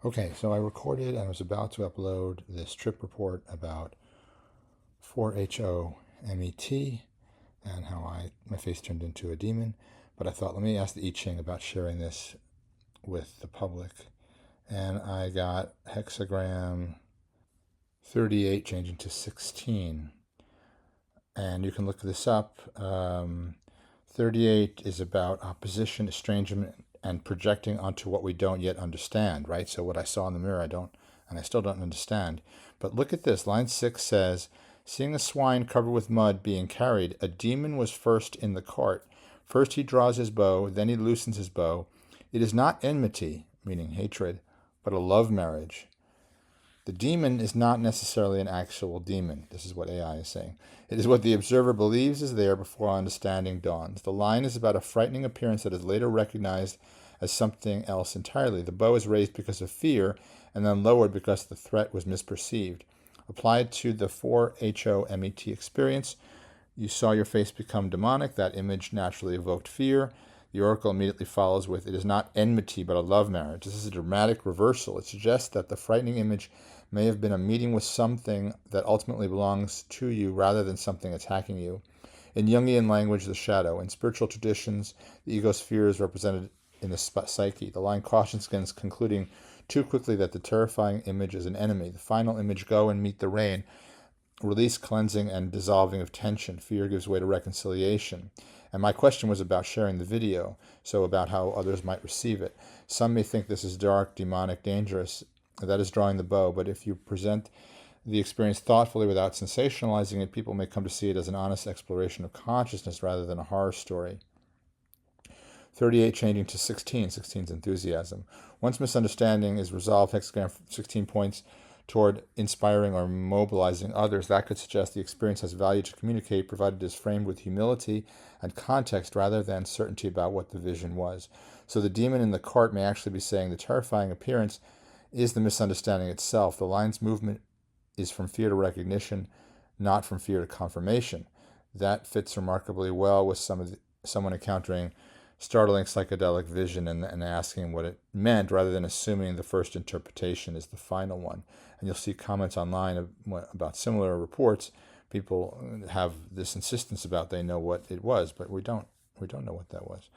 Okay, so I recorded and was about to upload this trip report about 4-HO-MET and how my face turned into a demon. But I thought, let me ask the I Ching about sharing this with the public. And I got hexagram 38 changing to 16. And you can look this up. 38 is about opposition, estrangement, and projecting onto what we don't yet understand, right? So what I saw in the mirror, I still don't understand. But look at this. Line 6 says, seeing a swine covered with mud being carried, a demon was first in the cart. First he draws his bow, then he loosens his bow. It is not enmity, meaning hatred, but a love marriage. The demon is not necessarily an actual demon. This is what AI is saying. It is what the observer believes is there before understanding dawns. The line is about a frightening appearance that is later recognized as something else entirely. The bow is raised because of fear and then lowered because the threat was misperceived. Applied to the 4-HO-MET experience, you saw your face become demonic. That image naturally evoked fear. The oracle immediately follows with, it is not enmity, but a love marriage. This is a dramatic reversal. It suggests that the frightening image may have been a meeting with something that ultimately belongs to you rather than something attacking you. In Jungian language, the shadow. In spiritual traditions, the ego sphere is represented in the psyche. The line cautions against concluding too quickly that the terrifying image is an enemy. The final image, go and meet the rain, release, cleansing, and dissolving of tension. Fear gives way to reconciliation. And my question was about sharing the video, so about how others might receive it. Some may think this is dark, demonic, dangerous. That is drawing the bow, but if you present the experience thoughtfully without sensationalizing it, people may come to see it as an honest exploration of consciousness rather than a horror story. 38 changing to 16. 16 is enthusiasm. Once misunderstanding is resolved, hexagram 16 points toward inspiring or mobilizing others. That could suggest the experience has value to communicate, provided it is framed with humility and context rather than certainty about what the vision was. So the demon in the cart may actually be saying the terrifying appearance is the misunderstanding itself. The line's movement is from fear to recognition, not from fear to confirmation. That fits remarkably well with someone encountering startling psychedelic vision and asking what it meant rather than assuming the first interpretation is the final one. And you'll see comments online about similar reports. People have this insistence about they know what it was, but we don't know what that was.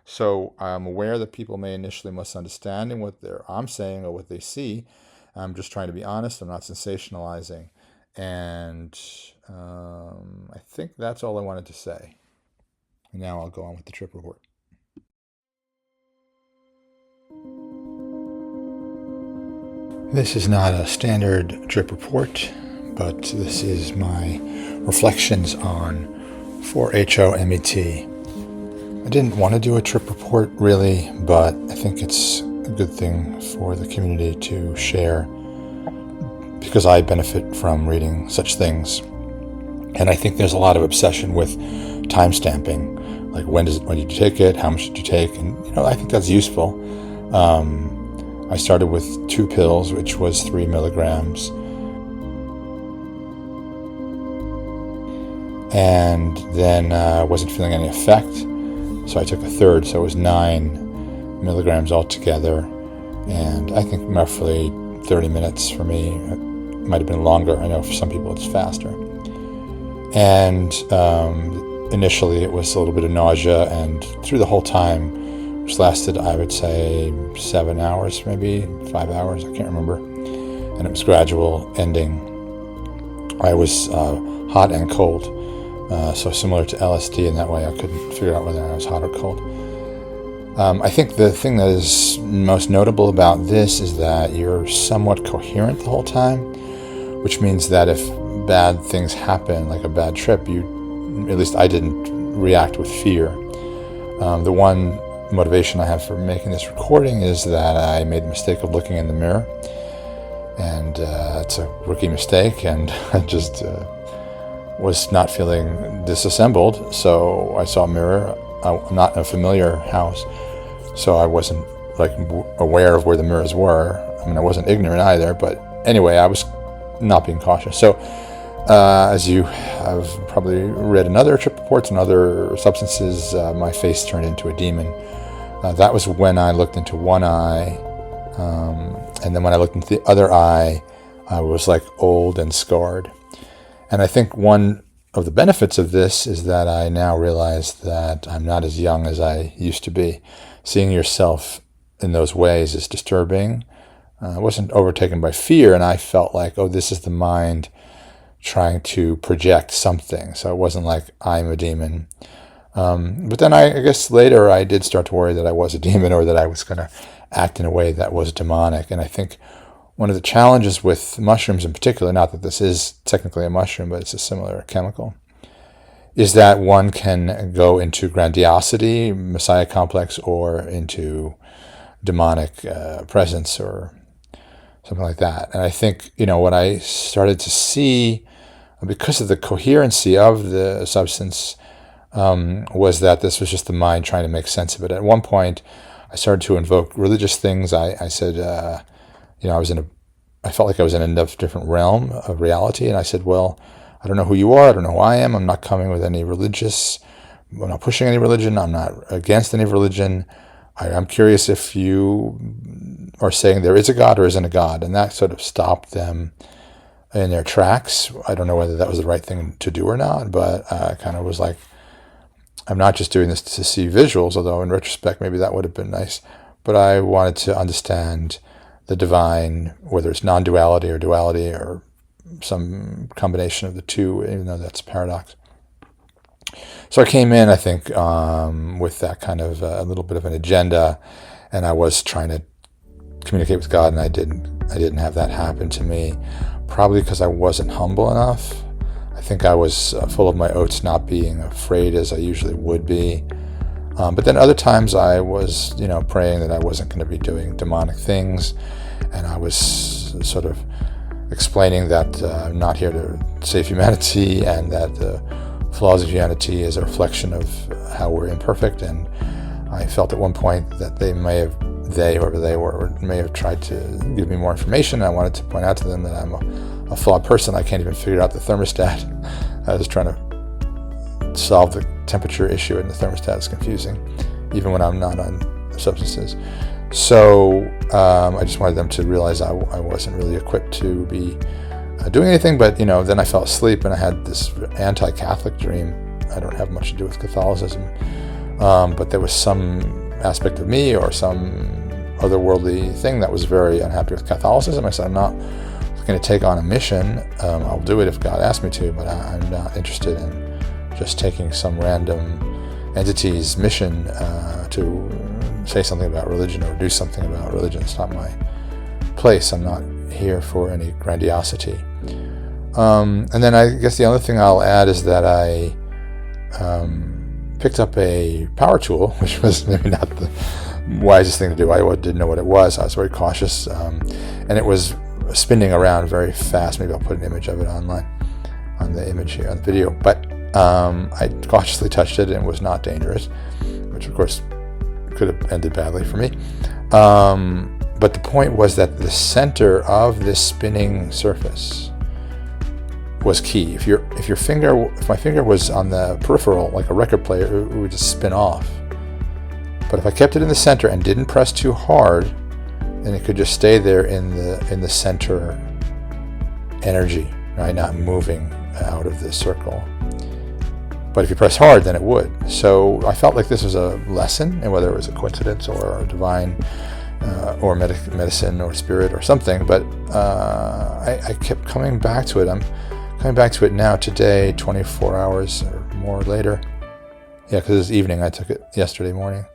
So I'm aware that people may initially misunderstand what I'm saying or what they see. I'm just trying to be honest. I'm not sensationalizing. And I think that's all I wanted to say. And now I'll go on with the trip report. This is not a standard trip report, but this is my reflections on 4-HO-MET. I didn't want to do a trip report really, but I think it's a good thing for the community to share because I benefit from reading such things. And I think there's a lot of obsession with time stamping, like when did you take it, how much did you take, and I think that's useful. I started with 2 pills, which was 3 milligrams. And then I wasn't feeling any effect, so I took a third, so it was 9 milligrams altogether. And I think roughly 30 minutes for me. It might have been longer. I know for some people it's faster. And initially it was a little bit of nausea, and through the whole time, which lasted, I would say, 7 hours, maybe 5 hours, I can't remember. And it was gradual ending. I was hot and cold, so similar to LSD in that way. I couldn't figure out whether I was hot or cold. I think the thing that is most notable about this is that you're somewhat coherent the whole time, which means that if bad things happen, like a bad trip, at least I didn't react with fear. The one motivation I have for making this recording is that I made the mistake of looking in the mirror, and it's a rookie mistake, and I just was not feeling disassembled, so I saw a mirror. I'm not in a familiar house, so I wasn't aware of where the mirrors were. I mean, I wasn't ignorant either, but anyway, I was not being cautious. So as you have probably read in other trip reports and other substances, my face turned into a demon. That was when I looked into one eye And then when I looked into the other eye, I was like old and scarred. And I think one of the benefits of this is that I now realize that I'm not as young as I used to be. Seeing yourself in those ways is disturbing. I wasn't overtaken by fear, and I felt like, oh, this is the mind trying to project something. So it wasn't like I'm a demon. But then I guess later I did start to worry that I was a demon, or that I was going to act in a way that was demonic. And I think one of the challenges with mushrooms in particular, not that this is technically a mushroom, but it's a similar chemical, is that one can go into grandiosity, messiah complex, or into demonic presence or something like that. And I think, what I started to see, because of the coherency of the substance, was that this was just the mind trying to make sense of it. At one point, I started to invoke religious things. I said, I felt like I was in a different realm of reality, and I said, well, I don't know who you are, I don't know who I am, I'm not coming with any I'm not pushing any religion, I'm not against any religion. I'm curious if you are saying there is a God or isn't a God, and that sort of stopped them in their tracks. I don't know whether that was the right thing to do or not, but I kind of was like, I'm not just doing this to see visuals, although in retrospect maybe that would have been nice, but I wanted to understand the divine, whether it's non-duality or duality or some combination of the two, even though that's a paradox. So I came in, I think, with that kind of a little bit of an agenda, and I was trying to communicate with God, and I didn't have that happen to me, probably because I wasn't humble enough. I think I was full of my oats, not being afraid as I usually would be. But then other times I was, praying that I wasn't going to be doing demonic things, and I was sort of explaining that I'm not here to save humanity, and that the flaws of humanity is a reflection of how we're imperfect. And I felt at one point that whoever they were, may have tried to give me more information. I wanted to point out to them that I'm a flawed person. I can't even figure out the thermostat. I was trying to solve the temperature issue, and the thermostat is confusing, even when I'm not on substances. So I just wanted them to realize I wasn't really equipped to be doing anything. But then I fell asleep, and I had this anti-Catholic dream. I don't have much to do with Catholicism, but there was some aspect of me or some otherworldly thing that was very unhappy with Catholicism. I said, I'm not going to take on a mission. I'll do it if God asks me to, but I'm not interested in just taking some random entity's mission to say something about religion or do something about religion. It's not my place. I'm not here for any grandiosity. And then I guess the other thing I'll add is that I picked up a power tool, which was maybe not the wisest thing to do. I didn't know what it was. I was very cautious, and it was spinning around very fast. Maybe I'll put an image of it online on the image here on the video. But I cautiously touched it, and it was not dangerous, which of course could have ended badly for me. But the point was that the center of this spinning surface was key. If my finger was on the peripheral, like a record player, it would just spin off. But if I kept it in the center and didn't press too hard, then it could just stay there in the center energy, right? Not moving out of the circle. But if you press hard, then it would. So I felt like this was a lesson, and whether it was a coincidence or a divine or medicine or spirit or something, but I kept coming back to it. I'm coming back to it now, today, 24 hours or more later. Yeah, because it was evening. I took it yesterday morning.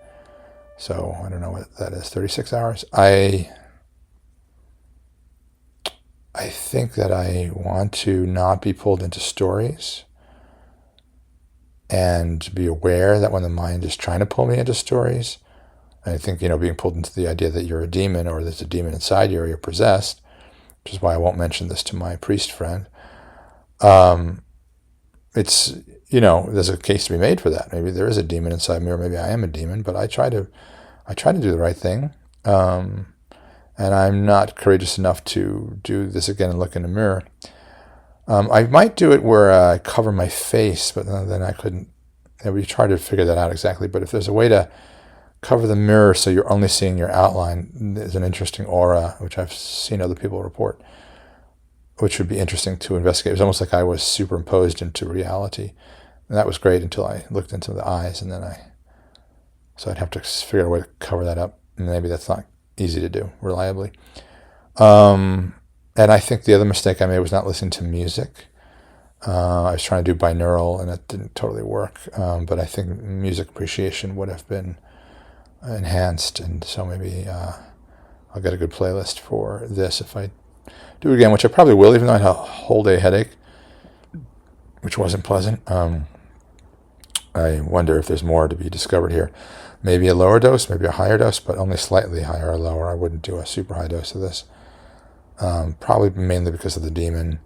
So I don't know what that is, 36 hours. I think that I want to not be pulled into stories, and be aware that when the mind is trying to pull me into stories, I think, being pulled into the idea that you're a demon, or there's a demon inside you, or you're possessed, which is why I won't mention this to my priest friend. It's, there's a case to be made for that. Maybe there is a demon inside me, or maybe I am a demon, but I try to do the right thing. And I'm not courageous enough to do this again and look in the mirror. I might do it where I cover my face, but then I couldn't. We tried to figure that out exactly. But if there's a way to cover the mirror so you're only seeing your outline. There's an interesting aura, which I've seen other people report, which would be interesting to investigate. It was almost like I was superimposed into reality. And that was great until I looked into the eyes, and then so I'd have to figure out a way to cover that up. And maybe that's not easy to do reliably. And I think the other mistake I made was not listening to music. I was trying to do binaural, and it didn't totally work. But I think music appreciation would have been enhanced, and so maybe I'll get a good playlist for this if I do it again, which I probably will, even though I had a whole day headache, which wasn't pleasant. I wonder if there's more to be discovered here. Maybe a lower dose, maybe a higher dose, but only slightly higher or lower. I wouldn't do a super high dose of this. Probably mainly because of the demon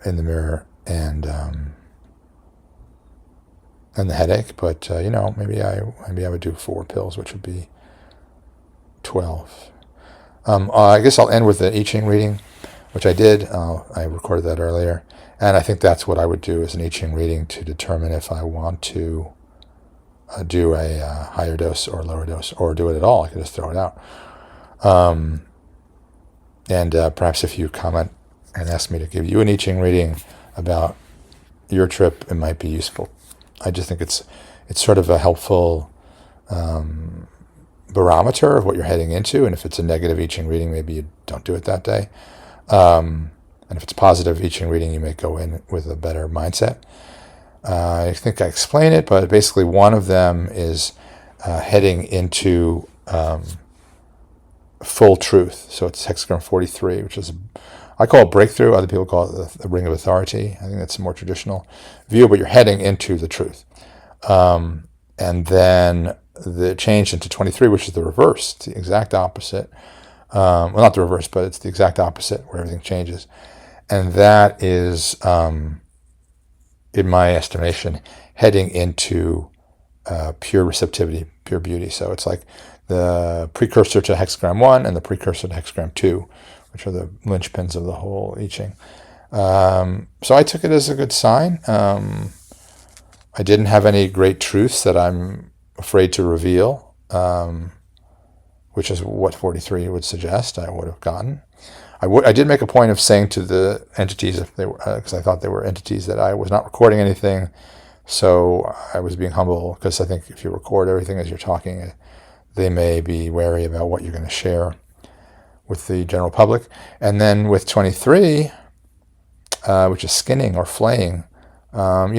in the mirror and the headache. But maybe I would do 4 pills, which would be 12. I guess I'll end with the I Ching reading, which I did. I recorded that earlier, and I think that's what I would do as an I Ching reading to determine if I want to do a higher dose or lower dose, or do it at all. I could just throw it out. And perhaps if you comment and ask me to give you an I Ching reading about your trip, it might be useful. I just think it's sort of a helpful barometer of what you're heading into, and if it's a negative I Ching reading, maybe you don't do it that day. And if it's positive I Ching reading, you may go in with a better mindset. I think I explain it, but basically one of them is heading into full truth. So it's hexagram 43, which is, I call it breakthrough. Other people call it the ring of authority. I think that's a more traditional view, but you're heading into the truth. And then the change into 23, which is the reverse. It's the exact opposite. Well, not the reverse, but it's the exact opposite where everything changes. And that is, in my estimation, heading into pure receptivity, pure beauty. So it's like the precursor to hexagram 1 and the precursor to hexagram 2, which are the linchpins of the whole I Ching. So I took it as a good sign. I didn't have any great truths that I'm afraid to reveal, which is what 43 would suggest I would have gotten. I did make a point of saying to the entities, if they were, because I thought they were entities, that I was not recording anything. So I was being humble, because I think if you record everything as you're talking, they may be wary about what you're going to share with the general public. And then with 23, which is skinning or flaying, I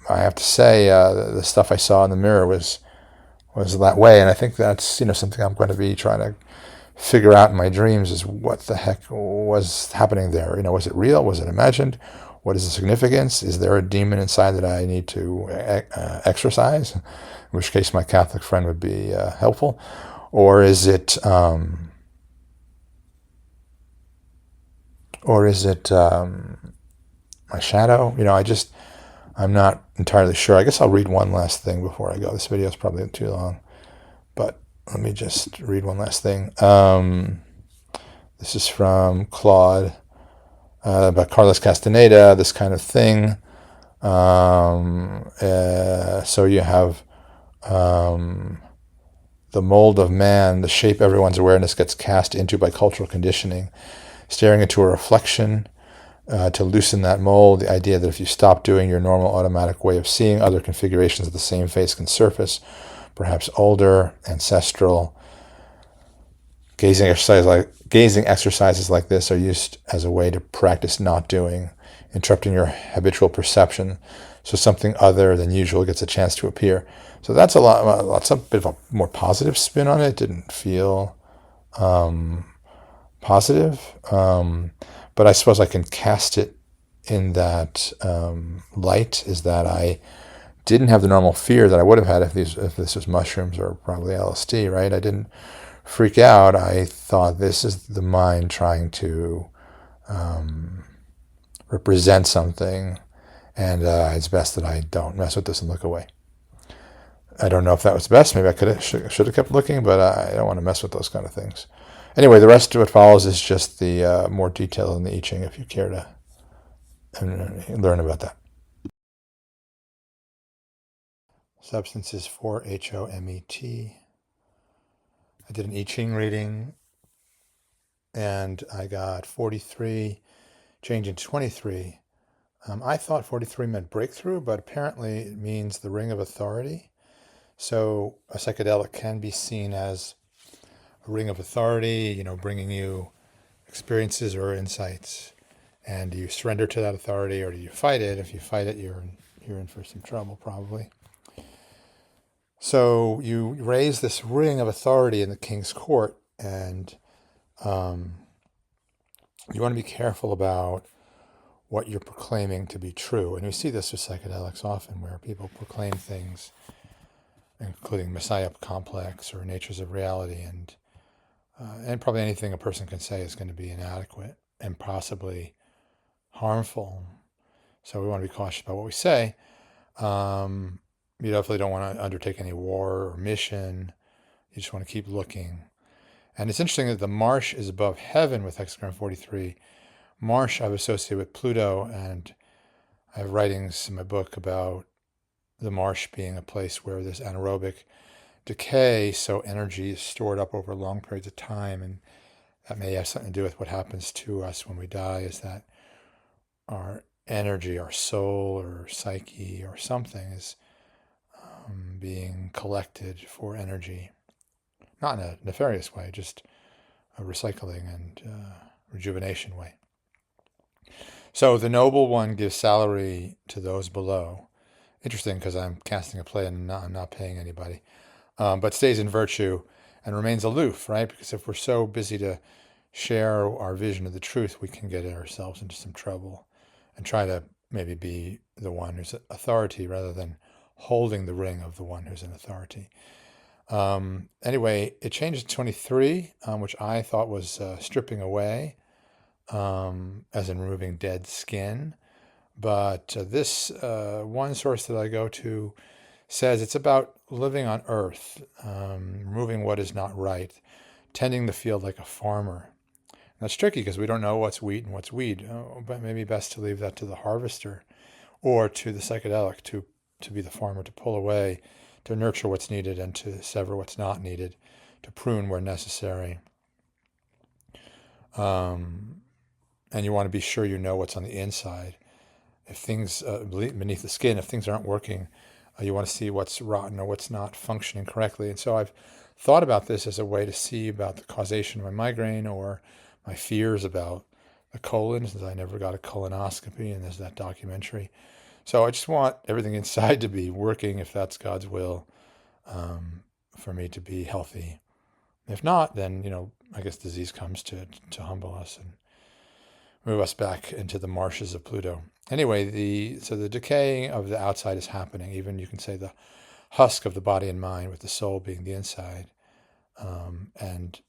have to say the stuff I saw in the mirror was that way, and I think that's something I'm going to be trying to figure out in my dreams, is what the heck was happening there. Was it real? Was it imagined? What is the significance? Is there a demon inside that I need to exorcise? In which case my Catholic friend would be helpful. Or is it my shadow? I'm not entirely sure. I guess I'll read one last thing before I go. This video is probably too long, but let me just read one last thing. This is from Claude about Carlos Castaneda, this kind of thing. So you have the mold of man, the shape everyone's awareness gets cast into by cultural conditioning, staring into a reflection. To loosen that mold, the idea that if you stop doing your normal automatic way of seeing, other configurations of the same face can surface, perhaps older, ancestral. Gazing exercises like this are used as a way to practice not doing, interrupting your habitual perception, so something other than usual gets a chance to appear. So that's a bit of a more positive spin on it. It didn't feel positive. But I suppose I can cast it in that light, is that I didn't have the normal fear that I would have had if this was mushrooms or probably LSD, right? I didn't freak out. I thought, this is the mind trying to represent something, and it's best that I don't mess with this and look away. I don't know if that was best. Maybe I should have kept looking, but I don't want to mess with those kind of things. Anyway, the rest of what follows is just the more detail in the I Ching, if you care to learn about that. Substance is 4-HOMET. I did an I Ching reading and I got 43 changing to 23. I thought 43 meant breakthrough, but apparently it means the ring of authority. So a psychedelic can be seen as a ring of authority, bringing you experiences or insights. And do you surrender to that authority or do you fight it? If you fight it, you're in for some trouble, probably. So you raise this ring of authority in the king's court, and you want to be careful about what you're proclaiming to be true. And we see this with psychedelics often, where people proclaim things, including Messiah complex or natures of reality, and probably anything a person can say is going to be inadequate and possibly harmful. So we want to be cautious about what we say. You definitely don't want to undertake any war or mission. You just want to keep looking. And it's interesting that the marsh is above heaven with hexagram 43. Marsh I've associated with Pluto, and I have writings in my book about the marsh being a place where there's anaerobic decay, so energy is stored up over long periods of time, and that may have something to do with what happens to us when we die, is that our energy, our soul or psyche or something is being collected for energy. Not in a nefarious way, just a recycling and rejuvenation way. So the noble one gives salary to those below. Interesting, because I'm casting a play and I'm not paying anybody. But stays in virtue and remains aloof, right? Because if we're so busy to share our vision of the truth, we can get ourselves into some trouble and try to maybe be the one who's authority rather than holding the ring of the one who's in authority. Anyway, it changes to 23, which I thought was stripping away, as in removing dead skin. But this one source that I go to says it's about living on earth, removing what is not right, tending the field like a farmer. And that's tricky because we don't know what's wheat and what's weed, but maybe best to leave that to the harvester or to the psychedelic to be the farmer, to pull away, to nurture what's needed and to sever what's not needed, to prune where necessary. And you want to be sure you know what's on the inside. If things beneath the skin, if things aren't working, you want to see what's rotten or what's not functioning correctly. And so I've thought about this as a way to see about the causation of my migraine or my fears about the colon, since I never got a colonoscopy, and there's that documentary. So I just want everything inside to be working, if that's God's will, for me to be healthy. If not, then, I guess disease comes to humble us and move us back into the marshes of Pluto. Anyway, so the decaying of the outside is happening. Even you can say the husk of the body and mind, with the soul being the inside, and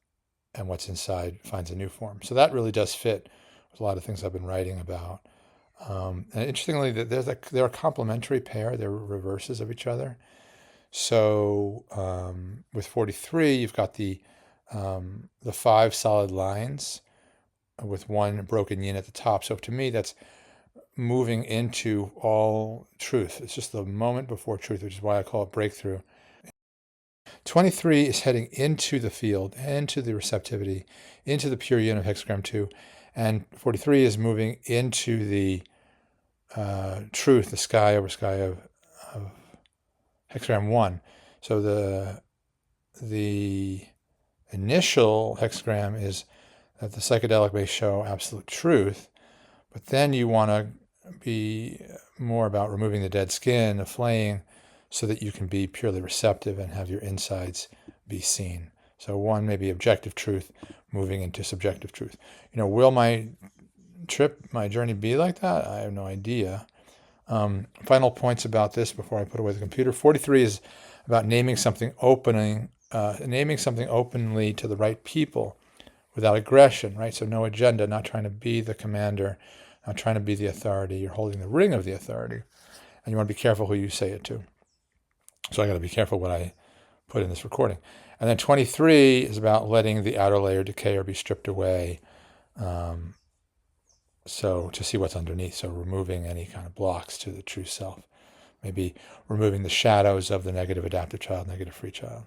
what's inside finds a new form. So that really does fit with a lot of things I've been writing about. And interestingly, they're a complementary pair. They're reverses of each other. So with 43, you've got the 5 solid lines with one broken yin at the top. So to me, that's moving into all truth. It's just the moment before truth, which is why I call it breakthrough. 23 is heading into the field, into the receptivity, into the pure yin of hexagram 2. And 43 is moving into the truth, the sky over sky of hexagram 1. So the initial hexagram is that the psychedelic may show absolute truth, but then you want to be more about removing the dead skin, the flaying, so that you can be purely receptive and have your insides be seen. So one may be objective truth moving into subjective truth. Will my journey be like that? I have no idea. Final points about this before I put away the computer. 43 is about naming something openly to the right people without aggression, right? So no agenda, not trying to be the commander, not trying to be the authority. You're holding the ring of the authority, and you want to be careful who you say it to. So I got to be careful what I put in this recording. And then 23 is about letting the outer layer decay or be stripped away, so to see what's underneath. So removing any kind of blocks to the true self. Maybe removing the shadows of the negative adaptive child, negative free child.